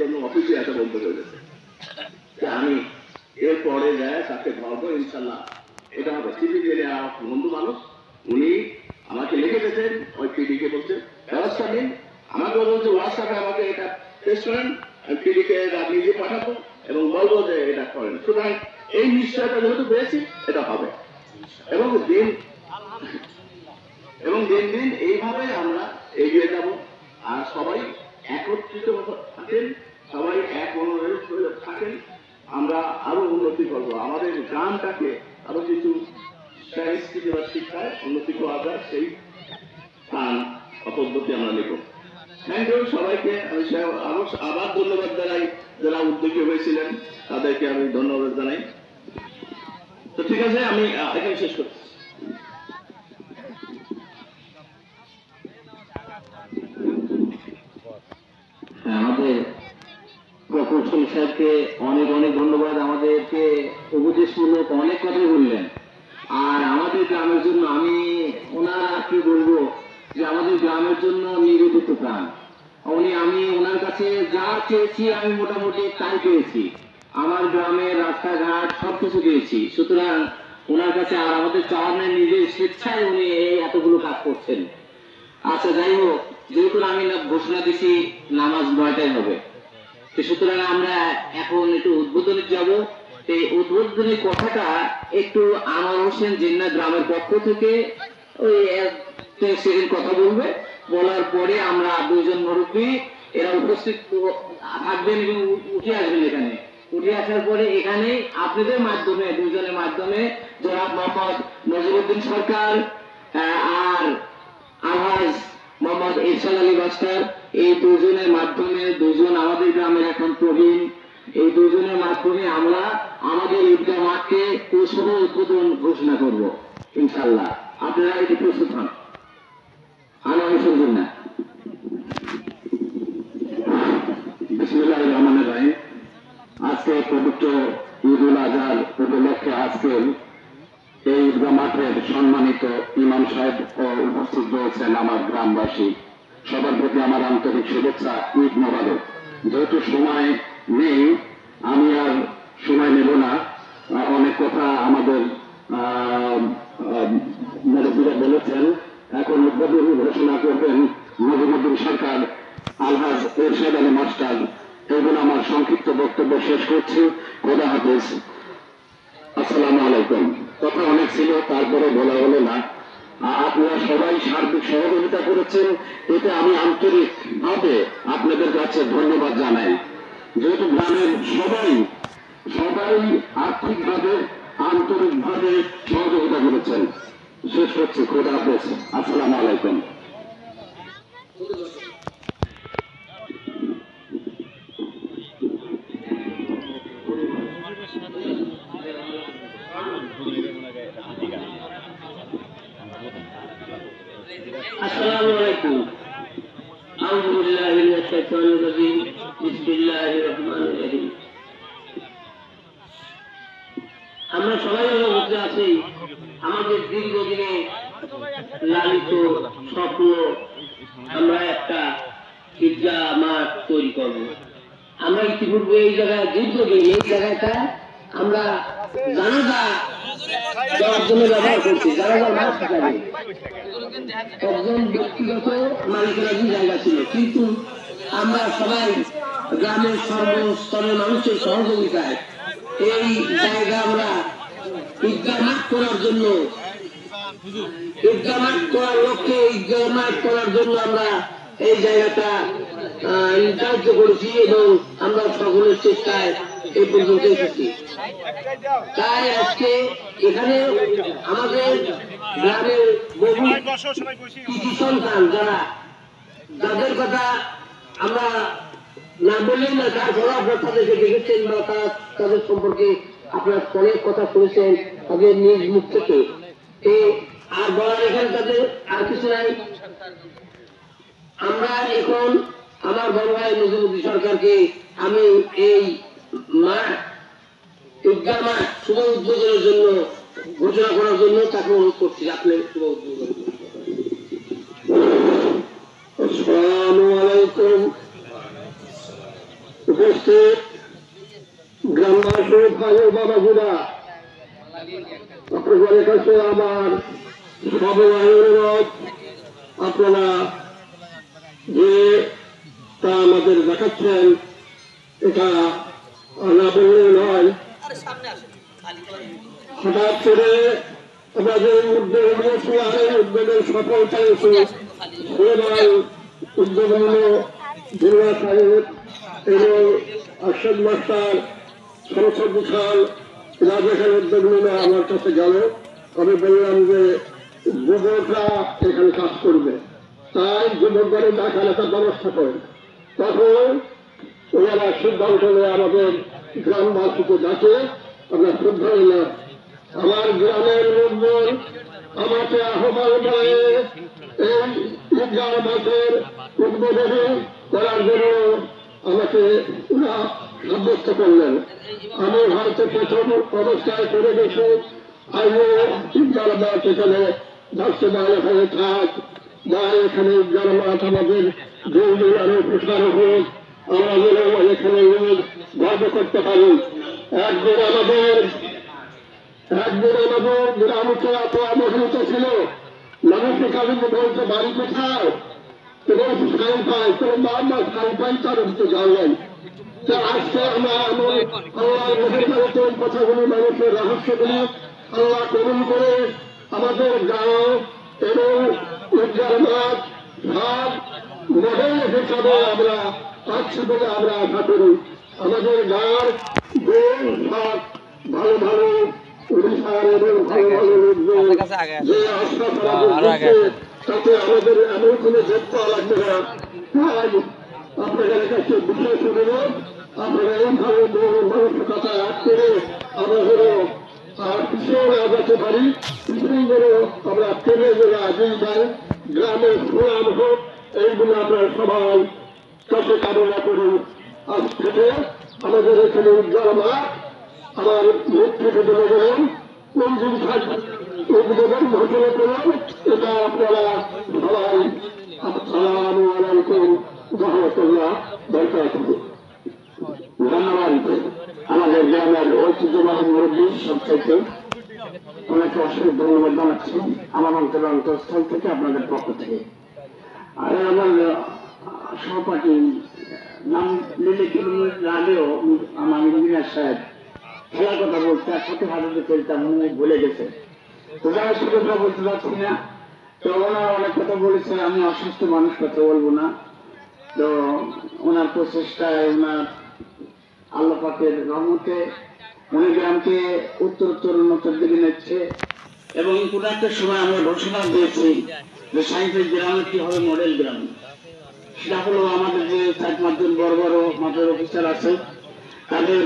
জন্য অফিসে আসা বন্ধ হয়ে গেছে। আমি এরপরে যায় তাকে ধরবো ইনশাল্লাহ, এটা হবে। সিপি জেলে বন্ধু মানুষ, উনি আমাকে লিখে গেছেন, ওই পিডিকে বলছে ব্যবস্থা নিন। আমাকে বলছে হোয়াটসঅ্যাপে আমাকে এটা পেশ করেন, আমি পিডিকে নিজে পাঠাবো এবং বলবো যে এটা করেন। সুতরাং এই নিশ্চয়তা যেহেতু পেয়েছি, এটা হবে। এবং দিন দিন এইভাবে আমরা এগিয়ে যাব। আর সবাই একত্রিত থাকেন, সবাই এক মনোযোগ থাকেন, আমরা আরো উন্নতি করবো। আমাদের গ্রামটাকে আরো কিছু সংস্কৃতি বা শিক্ষায় উন্নতি করা যায়, সেই পদ্ধতি আমরা নেব। থ্যাংক ইউ সবাইকে। আমি আবার ধন্যবাদ জানাই যারা উদ্যোগী হয়েছিলেন, তাদেরকে আমি ধন্যবাদ জানাই। তো ঠিক আছে, আমি এখানে শেষ করছি। আমাদের প্রকৌশল সাহেবকে অনেক অনেক ধন্যবাদ। আমাদেরকে উপদেশমূলক অনেক কথাই বললেন। আর আমাদের গ্রামের জন্য আমি ওনার কি বলবো, যে আমাদের গ্রামের জন্য নিবেদিত প্রাণ উনি। আমি ওনার কাছে যা চেয়েছি আমি মোটামুটি তাই পেয়েছি। আমার গ্রামের রাস্তাঘাট সবকিছু পেয়েছি। সুতরাং ওনার কাছে আর আমাদের চাওয়ার নেই, নিজের স্বেচ্ছায় উনি এই এতগুলো কাজ করছেন। আচ্ছা, যাই হোক, যেহেতু আমি ঘোষণা দিছি নামাজ 9টায় হবে, সুতরাং আমরা এখন একটু উদ্বোধনে যাব। এই উদ্বোধনী কথাটা একটু আনোয়ার হোসেন জিন্নাহ গ্রামের পক্ষ থেকে ওই 1 সেকেন্ড কথা বলবে। বলার পরে আমরা দুইজন মুরব্বী এরা উপস্থিত থাকবেন এবং উঠে আসবেন। এখানে উঠে আসার পরে এখানে আপনাদের মাধ্যমে, দুইজনের মাধ্যমে জনাব মোহাম্মদ নজিরউদ্দিন সরকার আর আলহাজ মোহাম্মদ ইরশাদ আলী মাস্টার, এই দুজনের মাধ্যমে, দুজন আমাদের গ্রামের এখন প্রবীণ, এই দুজনের মাধ্যমে আমরা আমাদের ঈদগাহ মাঠকে শুভ উদ্বোধন ঘোষণা করব ইনশাআল্লাহ। আপনারা এটি প্রস্তুত হন। আনোয়ার হোসেন জিন্নাহ। বিসমিল্লাহির রহমানির রহিম। আজকে পবিত্র ঈদুল আজহার উপলক্ষে আজকে এই ঈদগাহ মাঠের সম্মানিত ইমাম সাহেব ও উপস্থিত রয়েছেন আমার গ্রামবাসী, সবার প্রতি আমার আন্তরিক শুভেচ্ছা, ঈদ মোবারক। যেহেতু সময় নেই, আমি আর সময় নেব না। অনেক কথা আমাদের মুরব্বীরা বলেছেন। এখন উদ্বোধনী ঘোষণা করবেন নজিরউদ্দিন সরকার, আলহাজ ইরশাদ আলী মাস্টার। এগুলো আমার সংক্ষিপ্ত বক্তব্য শেষ করছি। খোদা হাফেজ, আসসালামু আলাইকুম। কথা অনেক ছিল, তারপরে বলা হলো না। আপনারা সবাই সার্বিক সহযোগিতা করেছেন, এতে আমি আন্তরিকভাবে আপনাদের কাছে ধন্যবাদ জানাই। যেহেতু গ্রামের সবাই আর্থিকভাবে আন্তরিকভাবে সহযোগিতা করেছেন। শেষ করছি, খোদা হাফেজ, আসসালামু আলাইকুম। আসসালামু আলাইকুম। আউযু বিল্লাহি মিনাশ শাইতানির রাজিম। বিসমিল্লাহির রহমানির রহিম। আমরা সবাই বলতে আছি, আমাদের দীর্ঘদিনে লালিত স্বপ্ন, আমরা একটা ঈদগাহ মাঠ তৈরি করব। আমরা ইতিপূর্বে এই জায়গায় দীর্ঘদিন এই জায়গাটা আমরা জানাজা দেওয়ার জন্য ব্যবহার করছি। জানাজার মাঠ হিসাবে একজন ব্যক্তিগত মালিকানাধীন জায়গা ছিল, কিন্তু আমরা সবাই গ্রামের সর্বস্তরের মানুষের সহযোগিতায় এই জায়গা আমরা ঈদগাহ মাঠ করার জন্য, ঈদগাহ মাঠ করার লক্ষ্যে ঈদগাহ মাঠ করার জন্য আমরা এই জায়গাটা নির্ধারিত করেছি এবং আমরা সকলের চেষ্টায় এই পর্যন্ত এসেছি। তাই আজকে এখানে আমাদের গ্রামের বহু কৃষি সন্তান যাদের কথা আমরা না বললেন না, তারপর আপনার তাদেরকে দেখেছেন বা তাদের সম্পর্কে আপনার অনেক কথা শুনেছেন তাদের নিজ মুখ থেকে। আর বলার এখানে তাদের আর কিছু নাই। আমরা এখন আমার বড় ভাই নজিরউদ্দিন সরকারকে আমি এই ঈদগাহ মাঠ শুভ উদ্বোধনের জন্য ঘোষণা করার জন্য তাকে অনুরোধ করছি। আপনি শুভ উদ্বোধন। আসসালামু আলাইকুম। উপস্থিত গ্রামবাসী ভাই ও বাবাজিরা, আপনাদের কাছে আমার সবাই অনুরোধ, আপনারা যে তা আমাদের দেখাচ্ছেন এটা না বললে নয়। হঠাৎ করে আমাদের উদ্যোগ নিয়েছি, আর এই উদ্যোগের সফলতা এসে উদ্যোগ হল জিল্লা সাহেব এবং আরশাদ মাস্টার, সরস্বতী খান রাজাখান উদ্যোগ নিলে আমার কাছে গেল। আমি বললাম যে যুবকরা এখানে কাজ করবে, তাই যুবকদের দেখার একটা ব্যবস্থা করেন। তখন ওনারা সিদ্ধান্ত নিয়ে আমাদের গ্রামবাসীকে ডাকে আমরা শ্রদ্ধা নিলাম। আমার গ্রামের লোকজন আমাকে আহ্বান করে এই ঈদগাহ মাঠের উদ্বোধনী করার জন্য আমাকে সাব্যস্ত করলেন। আমি হয়তো প্রথম অবস্থায় করে গেছি, আমিও ঈদগাহ মাঠ এখানে ডাকতে ভালো হয়ে থাক, বা এখানে ঈদগাহ মাঠ আমাদের দিন দিন আরো প্রসার হোক, আমরা যেন এখানে গর্ব করতে পারি। একদিন আমাদের গ্রামকে এত অবহেলিত ছিল, মানুষের কাছে বলতে বাড়ি কোথায়, এবং স্থায়ী পায়, কোনো মা স্থায়ী পাই তার উঠতে যাওয়াই। আজকে আমরা আল্লাহ কথাগুলি মানুষের রহস্যগুলি আল্লাহ কবুল করে আমাদের গাঁও এবং ঈদগাহ মাঠ সব মডেল হিসাবে আমরা পাচ্ছি বলে আমরা আশা করি। আমাদের গাঁর সব ভালো ভালো উড়িষ্যার এবং ভালো ভালো লোকজন যে আস্থা তাতে আমাদের এমন কোনো যোগ পাওয়া লাগবে না। তাই আপনাদের কাছে বিশেষ অনুরোধ, আপনারা এইভাবে মানসিকতা এক করে আমরা যেন পিছিয়ে না যেতে পারি, পিছিয়ে যেন আমরা টেনে যেন আগিয়ে যাই, গ্রামের সুনাম হোক, এইগুলো আপনারা সবাই কাছে কামনা করি। আজ থেকে আমাদের এখানে ঈদগাহ মাঠ আমার মুখ থেকে বলে গেলেন উদ্বোধন ঘোষণা করলাম। এটা আপনারা সবাই আসসালামু আলাইকুম রহমতুল্লাহ বারাকাতুহু। ধন্যবাদ আমাদের গ্রামের ঐতিহ্যবাহী মুরব্বী সবচাইতে ওনাকে অসংখ্য ধন্যবাদ জানাচ্ছি আমার অন্তরের অন্তঃস্থল থেকে, আপনাদের পক্ষ থেকে। আর আমার সহপাঠী নাম নিলে কিলোমিটার আগেও আমার ইঞ্জিনিয়ার সাহেব খেলার কথা বলছে, আর সাথে হাতে খেলতাম, মনে ভুলে গেছে। তো যারা সে কথা বলতে পারছি না, তো ওনার অনেক কথা বলেছে, আমি অসুস্থ মানুষ কথা বলবো না। তো ওনার প্রচেষ্টায়, ওনার আল্লাহ পাকের রহমতে উনি গ্রামকে উত্তর উন্নতির দিকে নিচ্ছে। এবং কোনো একটা সময় আমরা ঘোষণা দিয়েছি যে সাইন্সের গ্রামে কি হবে মডেল গ্রাম। সেটা হলো আমাদের যে 4-5 জন বড় বড় মাঠের অফিসার আছে, তাদের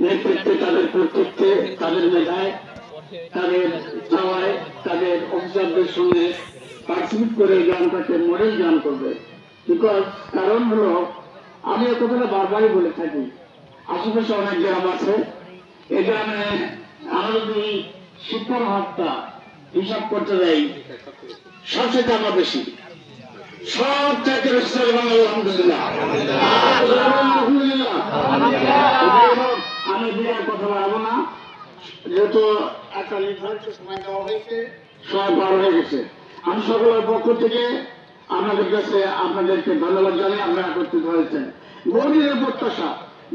নেতৃত্বে, তাদের কর্তৃত্বে, তাদের মেধায়, তাদের চাওয়ায়, তাদের অফিসারদের সঙ্গে পার্টিসিপেট করে গ্রামটাকে মডেল গ্রাম করবে। বিকজ কারণ হলো, আমি এই কথাটা বারবারই বলে থাকি, আশেপাশে অনেক গ্রাম আছে, এই গ্রামে আমরা যদি শিক্ষার হারটা হিসাব করতে যাই, সবচেয়ে আমরা বেশি, সব চাইতে বেশি আলহামদুলিল্লাহ। আমি বিরাট কথা বাড়াবো না, যেহেতু একটা নির্ধারিত সময় দেওয়া হয়েছে, সব 12 হয়ে গেছে। আমি সকলের পক্ষ থেকে আপনাদের কাছে আপনাদেরকে ধন্যবাদ জানাই, আপনারা একত্রিত হয়েছেন। বহুদিনের প্রত্যাশা,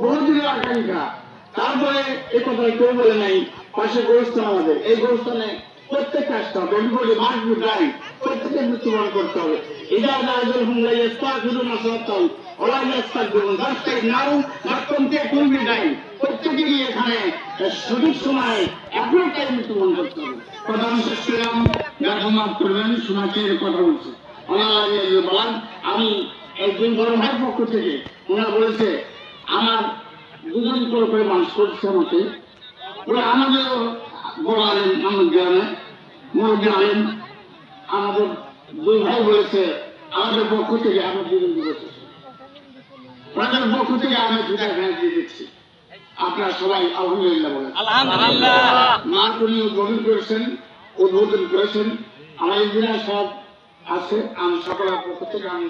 বহুদিনের আকাঙ্ক্ষা, তারপরে এই কথা কেউ বলে নাই পাশে গোরস্থান আমাদের, এই গোরস্থানে প্রত্যেকটা আসতে হবে, প্রত্যেকের মৃত্যুবরণ করতে হবে। প্রত্যেকেরই এখানে সঠিক সময় একটাই মৃত্যুবরণ করতে হবে। কথা আমি শেষ করলাম, মাফ করবেন, সোনাকের কথা বলছে বলান। আমি একজন বড় ভাইয়ের পক্ষ থেকে ওনারা বলেছে, আমার 2 জন করে মানুষ করছে আমাকে, ওরা আমাদের বড় আলেন, আমাদের গ্রামে মুরব্বী আলেন, আমাদের 2 ভাই বলেছে আমাদের পক্ষ থেকে আমরা 2 জন বলেছে, ওনাদের পক্ষ থেকে আমি 2টা ভ্যান দিয়ে দিচ্ছি। আপনারা সবাই আলহামদুলিল্লাহ বলেন। মাঠ উনি উদ্বোধন করেছেন, আমার ইঞ্জিনিয়ার সব আছে, আমি সকলের পক্ষ থেকে আমি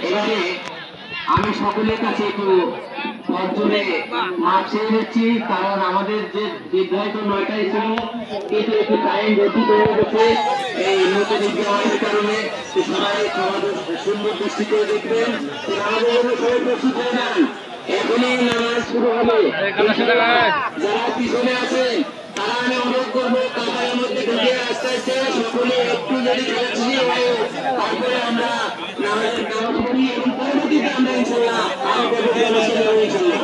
এবারে আমি সকলের কাছে একটু পঞ্চমে মাপ চেয়ে নিচ্ছি, কারণ আমাদের যে নির্ধারিত 9টায় ছিল কিন্তু একটু টাইম ব্যতীত হয়ে গেছে এই নতুন বিজ্ঞাপনের কারণে। সবাই সুন্দর দৃষ্টি করে দেখবেন। আমাদের জন্য সবাই প্রস্তুত হয়ে যান, এখনই নামাজ শুরু হবে। যারা পিছনে আছেন তারা আমি অনুরোধ করবো কাতারের মধ্যে ঢুকে আস্তে আস্তে সকলে একটু যদি খেলাচ্ছি হয়, তারপরে আমরা নামাজ পড়ি এবং পরবর্তীতে আমরা ইনশাল্লাহ আরো ইনশাল্লাহ